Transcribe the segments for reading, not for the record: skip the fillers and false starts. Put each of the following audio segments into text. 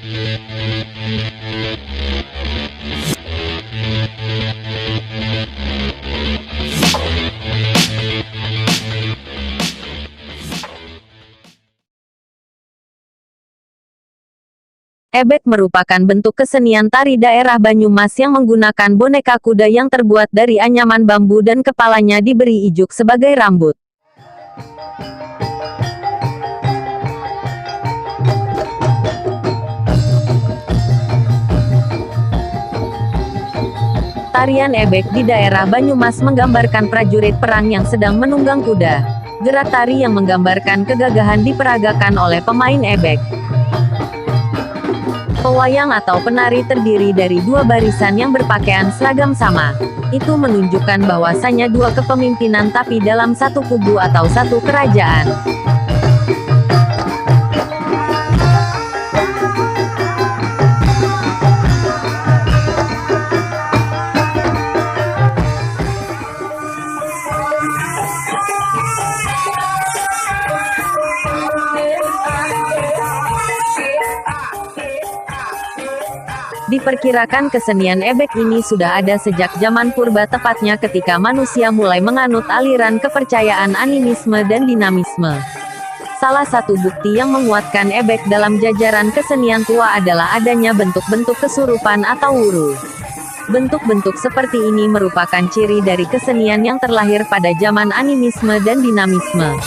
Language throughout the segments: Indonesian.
Ebek merupakan bentuk kesenian tari daerah Banyumas yang menggunakan boneka kuda yang terbuat dari anyaman bambu dan kepalanya diberi ijuk sebagai rambut. Tarian ebek di daerah Banyumas menggambarkan prajurit perang yang sedang menunggang kuda. Gerak tari yang menggambarkan kegagahan diperagakan oleh pemain ebek. Pewayang atau penari terdiri dari dua barisan yang berpakaian seragam sama. Itu menunjukkan bahwasanya dua kepemimpinan tapi dalam satu kubu atau satu kerajaan. Diperkirakan kesenian ebek ini sudah ada sejak zaman purba, tepatnya ketika manusia mulai menganut aliran kepercayaan animisme dan dinamisme. Salah satu bukti yang menguatkan ebek dalam jajaran kesenian tua adalah adanya bentuk-bentuk kesurupan atau wuru. Bentuk-bentuk seperti ini merupakan ciri dari kesenian yang terlahir pada zaman animisme dan dinamisme.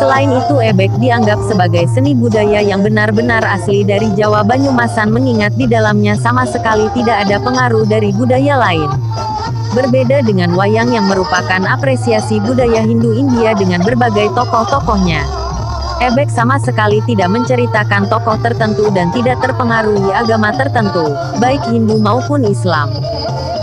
Selain itu, ebek dianggap sebagai seni budaya yang benar-benar asli dari Jawa Banyumasan, mengingat di dalamnya sama sekali tidak ada pengaruh dari budaya lain. Berbeda dengan wayang yang merupakan apresiasi budaya Hindu India dengan berbagai tokoh-tokohnya. Ebek sama sekali tidak menceritakan tokoh tertentu dan tidak terpengaruhi agama tertentu, baik Hindu maupun Islam.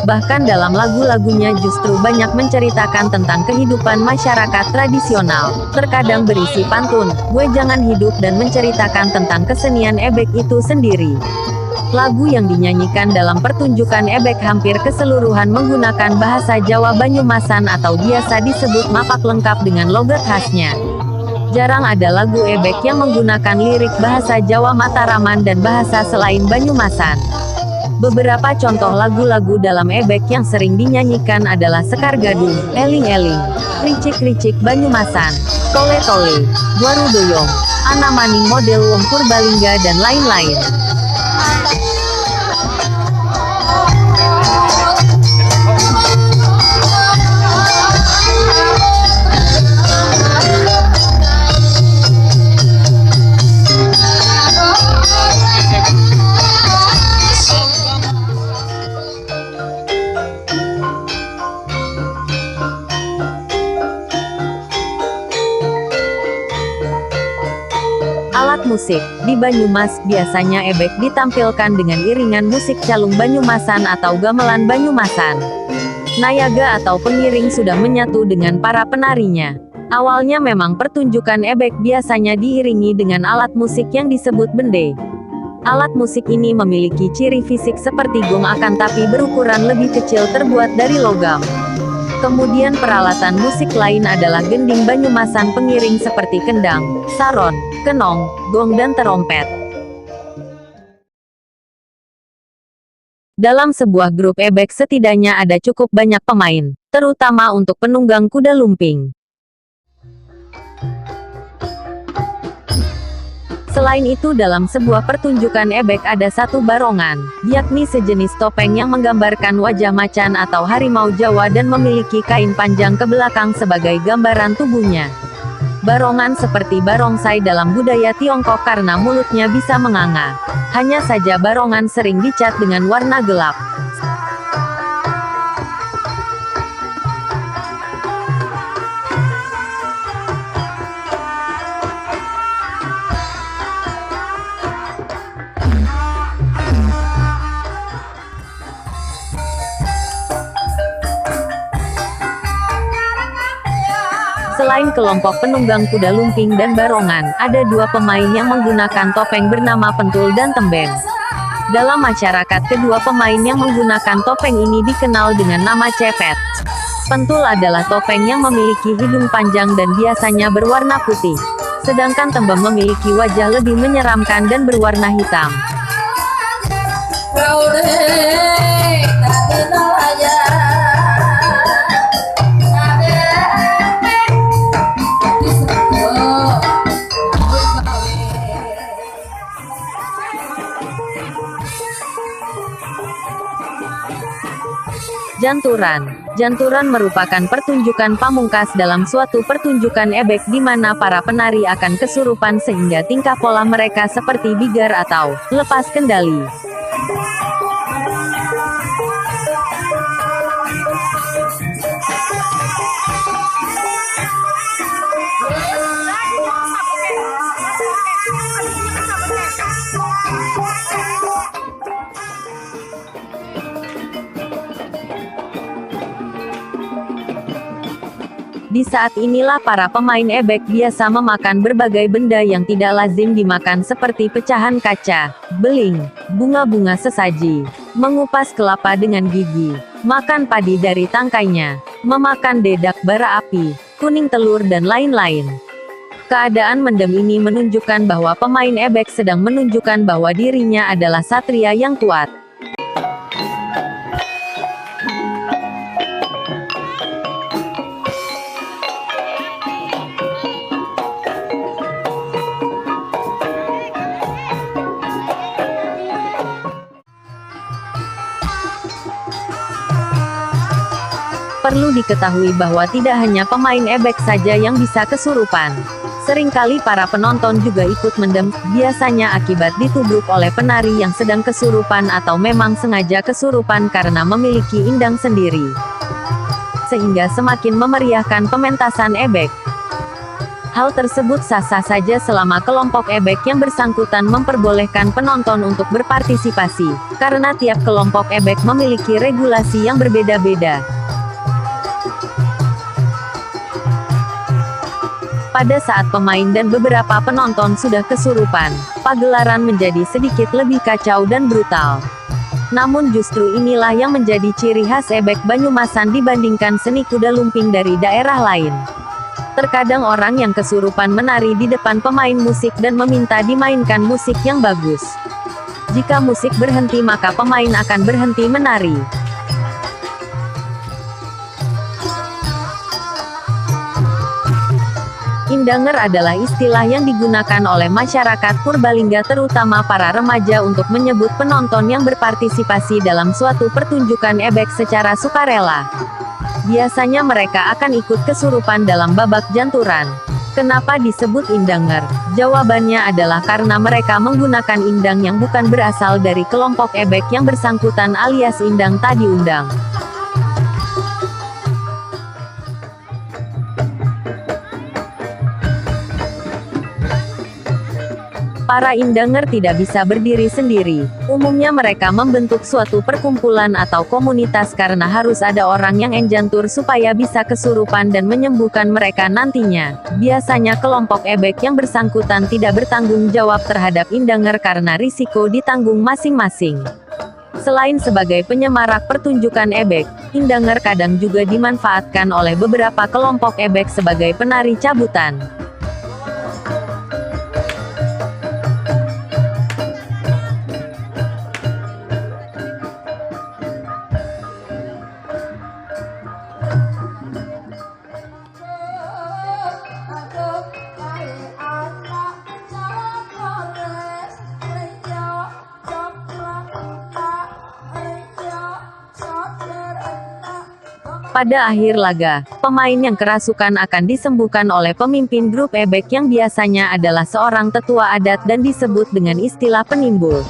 Bahkan dalam lagu-lagunya justru banyak menceritakan tentang kehidupan masyarakat tradisional, terkadang berisi pantun, wejangan hidup dan menceritakan tentang kesenian ebek itu sendiri. Lagu yang dinyanyikan dalam pertunjukan ebek hampir keseluruhan menggunakan bahasa Jawa Banyumasan atau biasa disebut mapak lengkap dengan logat khasnya. Jarang ada lagu ebek yang menggunakan lirik bahasa Jawa Mataraman dan bahasa selain Banyumasan. Beberapa contoh lagu-lagu dalam ebek yang sering dinyanyikan adalah Sekar Gadung, Eling-eling, Ricik-ricik Banyumasan, Tole-tole, Warudoyong, Ana Maning Model Wong Purbalingga dan lain-lain. Alat musik di Banyumas biasanya ebek ditampilkan dengan iringan musik calung Banyumasan atau gamelan Banyumasan. Nayaga atau pengiring sudah menyatu dengan para penarinya. Awalnya memang pertunjukan ebek biasanya diiringi dengan alat musik yang disebut bende. Alat musik ini memiliki ciri fisik seperti gong akan tapi berukuran lebih kecil, terbuat dari logam. Kemudian peralatan musik lain adalah gending Banyumasan, pengiring seperti kendang, saron, kenong, gong dan terompet. Dalam sebuah grup ebek setidaknya ada cukup banyak pemain, terutama untuk penunggang kuda lumping. Selain itu, dalam sebuah pertunjukan ebek ada satu barongan, yakni sejenis topeng yang menggambarkan wajah macan atau harimau Jawa dan memiliki kain panjang ke belakang sebagai gambaran tubuhnya. Barongan seperti barongsai dalam budaya Tiongkok karena mulutnya bisa menganga. Hanya saja barongan sering dicat dengan warna gelap. Selain kelompok penunggang kuda lumping dan barongan, ada dua pemain yang menggunakan topeng bernama pentul dan tembeng. Dalam masyarakat, kedua pemain yang menggunakan topeng ini dikenal dengan nama Cepet. Pentul adalah topeng yang memiliki hidung panjang dan biasanya berwarna putih. Sedangkan Tembem memiliki wajah lebih menyeramkan dan berwarna hitam. Janturan. Janturan merupakan pertunjukan pamungkas dalam suatu pertunjukan ebek di mana para penari akan kesurupan sehingga tingkah pola mereka seperti bigar atau lepas kendali. Di saat inilah para pemain ebek biasa memakan berbagai benda yang tidak lazim dimakan seperti pecahan kaca, beling, bunga-bunga sesaji, mengupas kelapa dengan gigi, makan padi dari tangkainya, memakan dedak bara api, kuning telur dan lain-lain. Keadaan mendem ini menunjukkan bahwa pemain ebek sedang menunjukkan bahwa dirinya adalah satria yang kuat. Perlu diketahui bahwa tidak hanya pemain ebek saja yang bisa kesurupan. Seringkali para penonton juga ikut mendem, biasanya akibat ditubruk oleh penari yang sedang kesurupan atau memang sengaja kesurupan karena memiliki indang sendiri. Sehingga semakin memeriahkan pementasan ebek. Hal tersebut sah-sah saja selama kelompok ebek yang bersangkutan memperbolehkan penonton untuk berpartisipasi, karena tiap kelompok ebek memiliki regulasi yang berbeda-beda. Pada saat pemain dan beberapa penonton sudah kesurupan, pagelaran menjadi sedikit lebih kacau dan brutal. Namun justru inilah yang menjadi ciri khas ebek Banyumasan dibandingkan seni kuda lumping dari daerah lain. Terkadang orang yang kesurupan menari di depan pemain musik dan meminta dimainkan musik yang bagus. Jika musik berhenti maka pemain akan berhenti menari. Indanger adalah istilah yang digunakan oleh masyarakat Purbalingga terutama para remaja untuk menyebut penonton yang berpartisipasi dalam suatu pertunjukan ebek secara sukarela. Biasanya mereka akan ikut kesurupan dalam babak janturan. Kenapa disebut Indanger? Jawabannya adalah karena mereka menggunakan indang yang bukan berasal dari kelompok ebek yang bersangkutan alias indang tak diundang. Para Indanger tidak bisa berdiri sendiri. Umumnya mereka membentuk suatu perkumpulan atau komunitas karena harus ada orang yang enjantur supaya bisa kesurupan dan menyembuhkan mereka nantinya. Biasanya kelompok ebek yang bersangkutan tidak bertanggung jawab terhadap Indanger karena risiko ditanggung masing-masing. Selain sebagai penyemarak pertunjukan ebek, Indanger kadang juga dimanfaatkan oleh beberapa kelompok ebek sebagai penari cabutan. Pada akhir laga, pemain yang kerasukan akan disembuhkan oleh pemimpin grup ebek yang biasanya adalah seorang tetua adat dan disebut dengan istilah penimbul.